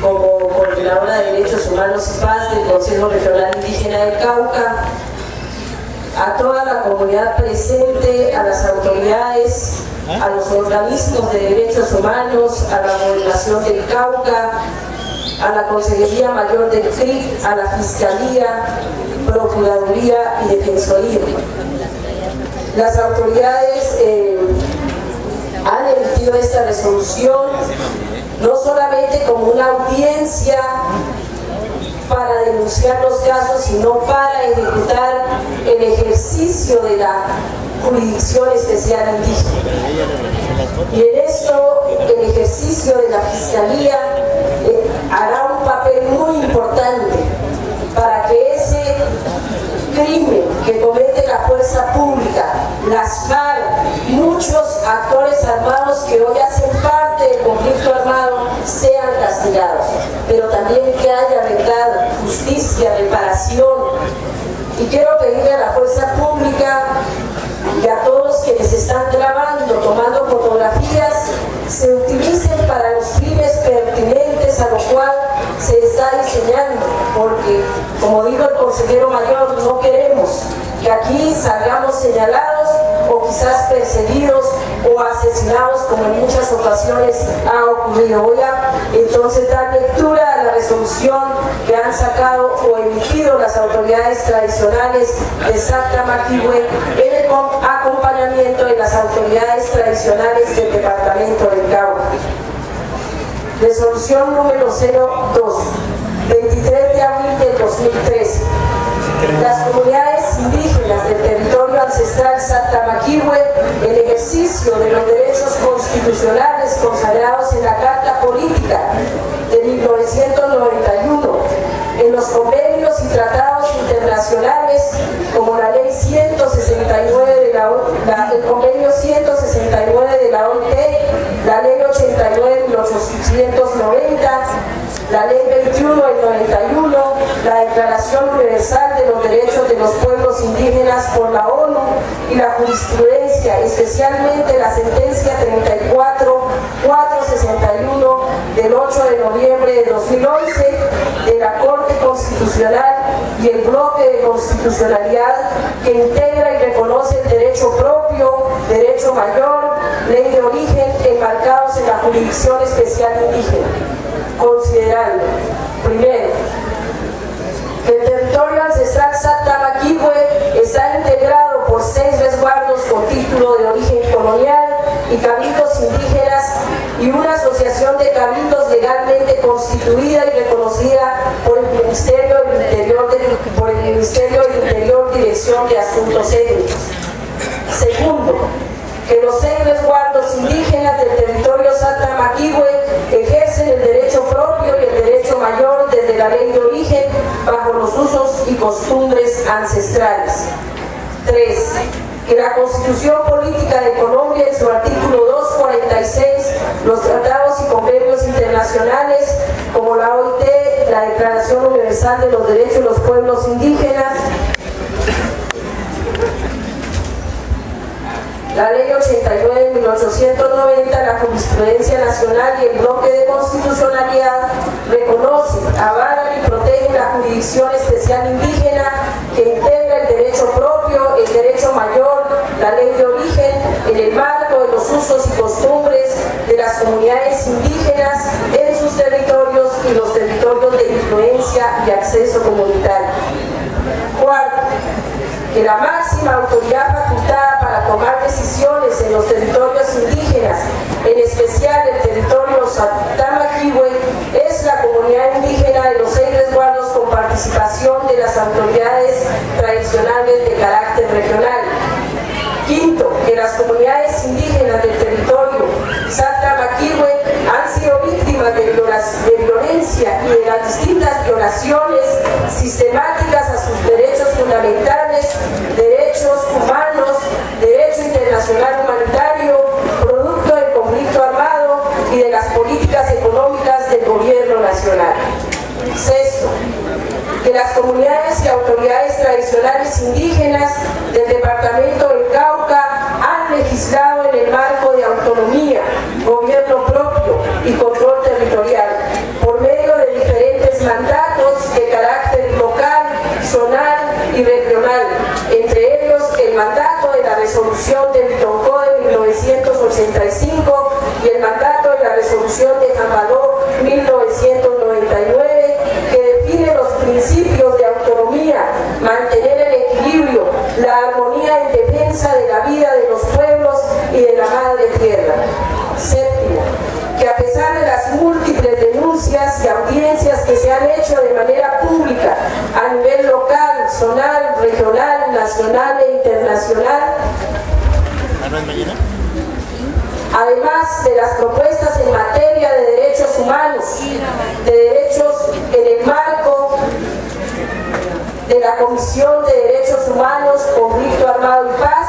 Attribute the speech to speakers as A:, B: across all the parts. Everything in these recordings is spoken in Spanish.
A: como coordinadora de Derechos Humanos y Paz del Consejo Regional Indígena del Cauca, a toda la comunidad presente, a las autoridades, a los organismos de derechos humanos, a la Gobernación del Cauca, a la Consejería Mayor del CRIC, a la Fiscalía, Procuraduría y Defensoría. Las autoridades han emitido esta resolución no solamente como una audiencia para denunciar los casos, sino para ejecutar el ejercicio de la Jurisdicción Especial Indígena. Y en esto, el ejercicio de la Fiscalía hará un papel muy importante para que ese crimen que comete la fuerza pública, las FARC, muchos actores armados que hoy hacen parte del conflicto armado, sean castigados, pero también que haya verdad, justicia, reparación. Y quiero pedirle a la fuerza pública y a todos quienes están grabando, tomando fotografías, se utilicen para los fines pertinentes a lo cual se está diseñando, porque, como dijo el consejero mayor, no queremos que aquí salgamos señalados o quizás perseguidos o asesinados, como en muchas ocasiones ha ocurrido. Voy a entonces dar lectura a la resolución que han sacado o emitido las autoridades tradicionales de Sactamaquihue en el acompañamiento de las autoridades tradicionales del departamento del Cauca. Resolución número 02, 23 de abril del 2013. Las comunidades indígenas del territorio ancestral Sactamaquihue, el ejercicio de los derechos constitucionales consagrados en la Carta Política de 1991, en los convenios y tratados internacionales como la Ley 169 el Convenio 169 de la OIT, la Ley 89 de 1890, la Ley 21 del 91, la Declaración Universal de los Derechos de los Pueblos Indígenas por la ONU y la jurisprudencia, especialmente la sentencia 34-461 del 8 de noviembre de 2011 de la Corte Constitucional y el bloque de constitucionalidad que integra y reconoce el derecho propio, derecho mayor, ley de origen enmarcados en la Jurisdicción Especial Indígena. Considerando, primero, que el territorio ancestral Sactamaquihue está integrado por 6 resguardos con título de origen colonial y cabildos indígenas y una asociación de cabildos legalmente constituida y reconocida por el Ministerio del Interior, Dirección de Asuntos Étnicos. Segundo, que los 6 resguardos indígenas del territorio Sactamaquihue ejercen el derecho propio y el derecho mayor desde la ley de origen bajo los usos y costumbres ancestrales. 3. Que la Constitución Política de Colombia en su artículo 246, los tratados y convenios internacionales como la OIT, la Declaración Universal de los Derechos de los Pueblos Indígenas, la Ley 89 de 1890, la Jurisprudencia Nacional y el bloque de constitucionalidad reconocen, avalan y protegen la Jurisdicción Especial Indígena que integra el derecho propio, el derecho mayor, la ley de origen, en el marco de los usos y costumbres de las comunidades indígenas en sus territorios y los territorios de influencia y acceso comunitario. Cuarto, que la máxima autoridad facultada para tomar decisiones en los territorios indígenas, en especial el territorio Sactamaquihue, es la comunidad indígena de los 6 resguardos con participación de las autoridades tradicionales de carácter regional. Quinto, que las comunidades indígenas del territorio Sactamaquihue han sido víctimas de violencia y de las distintas violaciones sistemáticas a sus derechos fundamentales, derechos humanos, derecho internacional humanitario, producto del conflicto armado y de las políticas económicas del gobierno nacional. Sexto, que las comunidades y autoridades tradicionales indígenas del departamento del Cauca han legislado en el marco de autonomía, gobierno propio y control territorial, por medio se han hecho de manera pública a nivel local, zonal, regional, nacional e internacional, además de las propuestas en materia de derechos humanos, de derechos en el marco de la Comisión de Derechos Humanos, Conflicto Armado y Paz,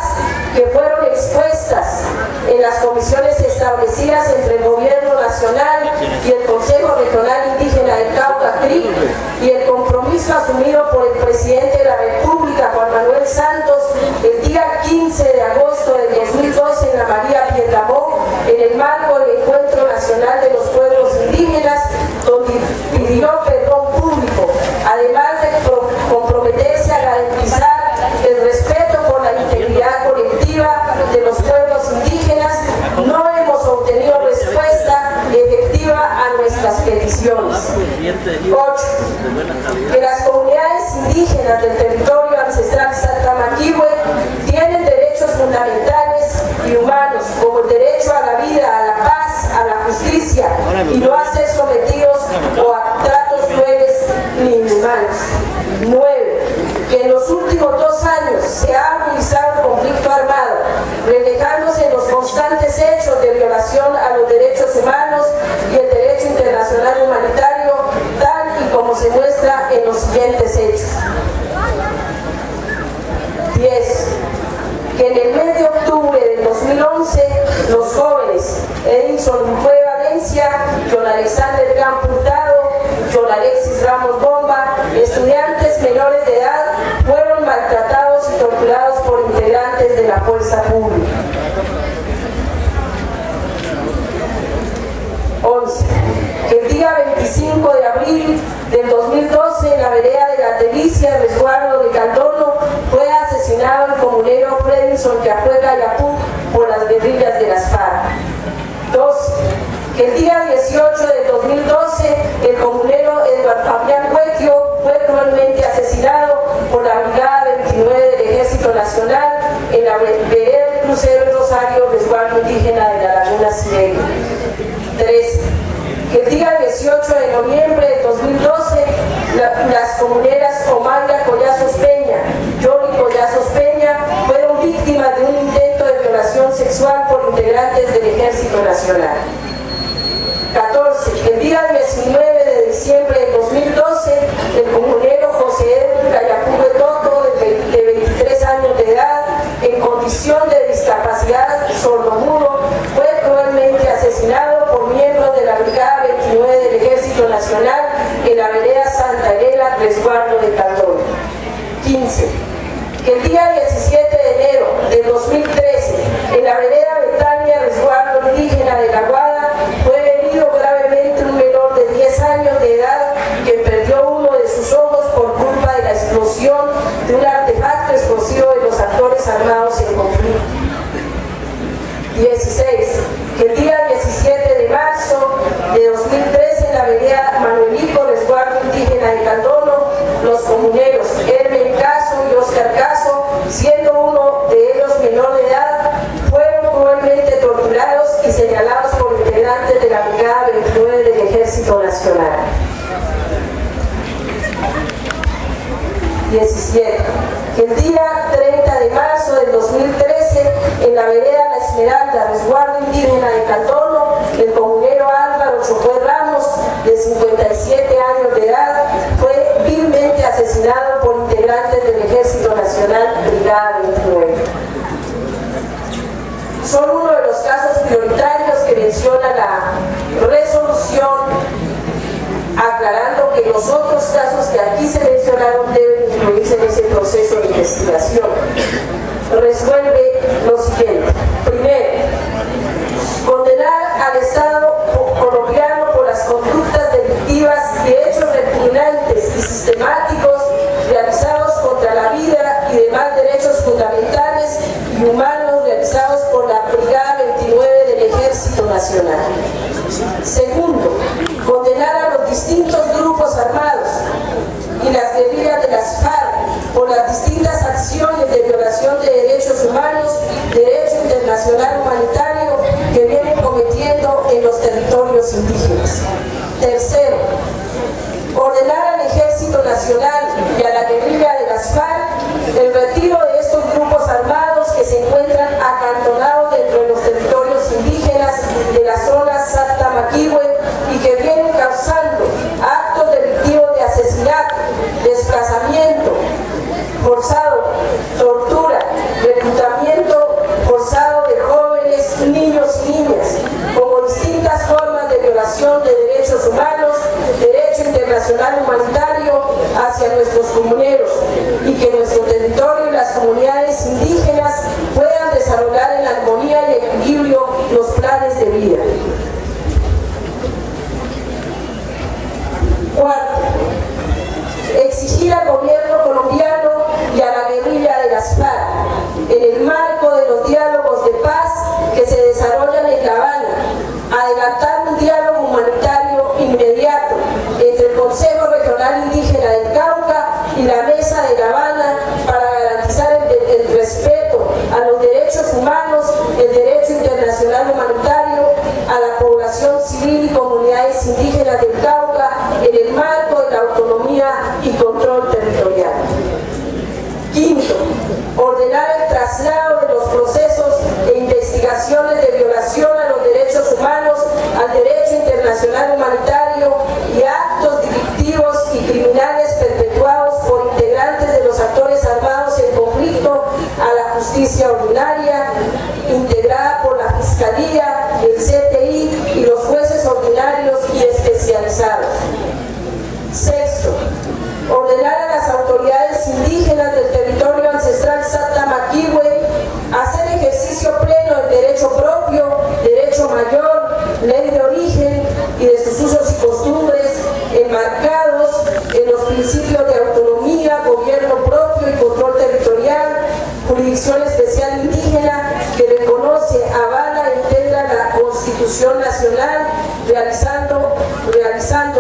A: que fueron expuestas en las comisiones establecidas entre el Gobierno Nacional y el Consejo Regional Indígena del Cauca, CRIC, y el compromiso asumido por el Presidente de la República, Juan Manuel Santos, el día 15 de agosto del 2012 en la María Piedramón, en el marco del Encuentro Nacional de los Pueblos Indígenas, donde pidió perdón público, además de comprometerse a garantizar el respeto por la integridad colectiva de los pueblos indígenas. No hemos obtenido respuesta efectiva a nuestras peticiones. 8. Que las comunidades indígenas del territorio ancestral Santamaquihue tienen derechos fundamentales y humanos, como el derecho a la vida, a la paz, a la justicia, y no a ser sometidos o a tratos crueles ni inhumanos. 9. Que en los últimos 2 años se ha agudizado el conflicto armado, reflejándose en los constantes hechos de violación a los derechos humanos y el derecho internacional humanitario, tal y como se muestra en los siguientes hechos. 10. Que en el mes de octubre del 2011, los jóvenes Edinson Lujue Valencia, John Alexander Campo Hurtado, John Alexis Ramos Bomba, estudiantes menores de edad, fueron maltratados y torturados por integrantes de la fuerza pública. 11. Que el día 25 de abril del 2012, en la vereda de las Delicias, resguardo de Caldono, fue asesinado el comunero Fredinson Yacuega Yapú por las guerrillas de las FARC. 12. Que el día 18 del 2012, el comunero Edward Fabián Huequio fue cruelmente asesinado por la Brigada 29 del Ejército Nacional en la vereda del Crucero de Rosario, resguardo indígena de la Laguna Sirena. 13. Que el día 18 de noviembre de 2012, las comuneras Omaira Collazos Peña, Yoli Collazos Peña, fueron víctimas de un intento de violación sexual por integrantes del Ejército Nacional. 14. Que el día 19 de diciembre de 2012, el comunero José Edwin Cayapú Toto, de 23 años de edad, en condición de discapacidad sordomudo, fue cruelmente asesinado por miembros de la Brigada 29 del Ejército Nacional en la vereda Santa Elena, resguardo de Caldono. 15. Que el día 17 de enero del 2013, en la vereda Betania, resguardo indígena de La Guada, fue herido gravemente un menor de 10 años de edad que perdió uno de sus ojos por culpa de la explosión de un artefacto explosivo de los actores armados en conflicto. 16. Que el día 17 de marzo de 2013, en la vereda Manuelico, resguardo indígena de Caldono, los comuneros Hermen Caso y Oscar Caso, siendo uno de ellos menor de edad, fueron cruelmente torturados y señalados por integrantes de la Brigada 29 del Ejército Nacional. 17. Que el día 30 de marzo del 2013, en la vereda La Esmeralda, resguardo indígena de Caldono, el comunero Álvaro Chocué Ramos, de 57 años de edad, fue vilmente asesinado por integrantes del Ejército Nacional, Brigada 29. Son uno de los casos prioritarios que menciona la resolución, aclarando que los otros casos que aquí se mencionaron deben incluirse en ese proceso de investigación. Resuelve lo siguiente. Primero, condenar al Estado colombiano por las conductas delictivas y hechos repugnantes y sistemáticos realizados contra la vida y demás derechos fundamentales y humanos realizados por la Brigada 29 del Ejército Nacional. Segundo, condenar a los distintos grupos armados y las guerrillas de las FARC por las distintas acciones de violación de derechos humanos, derecho internacional humanitario que vienen cometiendo en los territorios indígenas. Tercero, FARC, el retiro de estos grupos armados que se encuentran acantonados dentro de los territorios indígenas de la zona Salta Maquihue y que vienen causando actos delictivos de asesinato, desplazamiento forzado, tortura, reclutamiento forzado de jóvenes, niños y niñas, como distintas formas de violación de derechos humanos, derecho internacional humanitario hacia nuestros comuneros, y que nuestro territorio y las comunidades indígenas puedan desarrollar en armonía y equilibrio los planes de vida. Cuarto, exigir al gobierno colombiano y a la guerrilla de las FARC, en el marco de los diálogos de paz que se desarrollan en La Habana, adelantar un diálogo humanitario inmediato entre el Consejo Regional Indígena del Cauca y la Mesa de La Habana para garantizar el respeto a los derechos humanos, el derecho internacional humanitario, a la población civil y comunidades indígenas del Cauca en el marco de la autonomía y control territorial. Quinto, ordenar el traslado de los procesos e investigaciones de violación a los derechos humanos, al derecho internacional humanitario y actos delictivos y criminales perpetuados por integrantes de los actores armados en conflicto a la justicia ordinaria, integrada por la Fiscalía, el CTI y los jueces ordinarios y especializados. Sexto, ordenar a las autoridades indígenas del territorio ancestral Salta Maquihue hacer ejercicio pleno del derecho propio, derecho mayor, ley de origen y de sus usos y costumbres, enmarcados en los principios de autonomía, gobierno propio y control territorial, jurisdicción especial indígena que reconoce, avala e integra la Constitución Nacional, realizando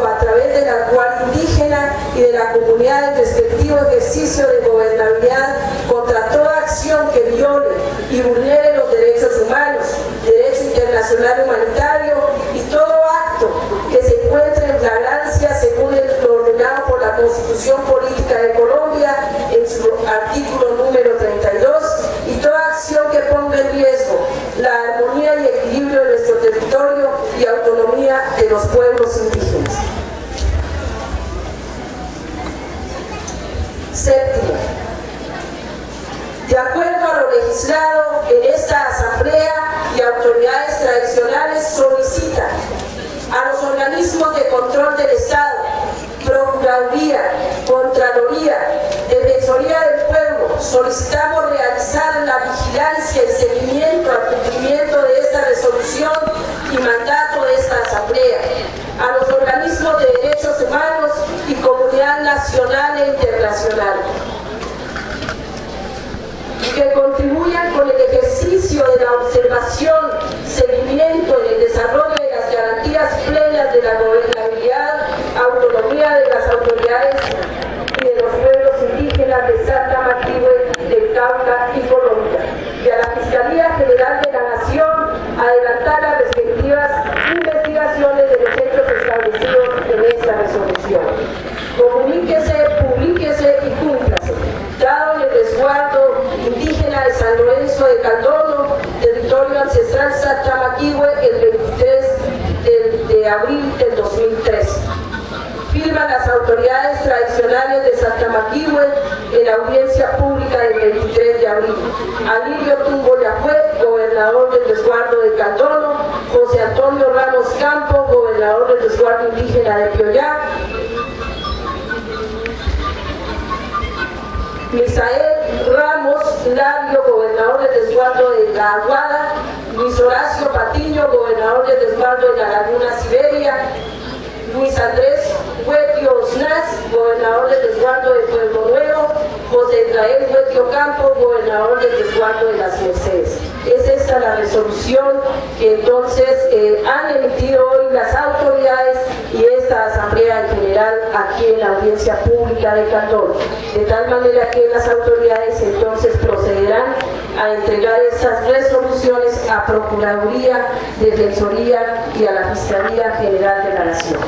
A: a través de la cual indígena y de la comunidad el respectivo ejercicio de gobernabilidad contra toda acción que viole y vulnere los derechos humanos, derecho internacional humanitario y todo acto que se encuentre en flagrancia según lo ordenado por la Constitución Política de Colombia en su artículo número 32 y toda acción que ponga en riesgo la armonía y equilibrio de nuestro territorio y autonomía de los pueblos indígenas. Séptimo, de acuerdo a lo legislado en esta asamblea y autoridades tradicionales solicitan a los organismos de control del Estado, Procuraduría, Contraloría, Defensoría del Pueblo, solicitamos realizar la vigilancia y seguimiento al cumplimiento de esta resolución y mandato de esta asamblea, a los organismos de derechos humanos y comunidad nacional e internacional, que contribuyan con el ejercicio de la observación, seguimiento en el desarrollo de las garantías plenas de la gobernabilidad, autonomía de las autoridades y de los pueblos indígenas de Salta Maquihue, del Cauca y Colombia, y a la Fiscalía General de la Nación adelantar las respectivas investigaciones de los hechos establecidos en esta resolución. Comuníquese, publíquese y cúmplase. Dado en el resguardo indígena de San Lorenzo de Caldono, territorio ancestral Salta Maquihue, el 23 de abril del 2003. Firman las autoridades tradicionales de Salta Maquihue en la audiencia pública del 23 de abril. Alirio Tumbo Yahue, gobernador del resguardo de Caldono, José Antonio Ramos Campo, gobernador del resguardo indígena de Pioyá, Misael Ramos Labio, gobernador del resguardo de La Aguada, Luis Horacio Patiño, gobernador del resguardo de la Laguna Siberia, Luis Andrés Huetio Osnaz, gobernador del resguardo de Pueblo Nuevo, José Israel Huetio Campo, gobernador del resguardo de las Mercedes. Es esta la resolución que entonces han emitido hoy las autoridades y esta asamblea en general aquí en la audiencia pública de Caldono. De tal manera que las autoridades entonces procederán a entregar estas resoluciones a Procuraduría, Defensoría y a la Fiscalía General de la Nación.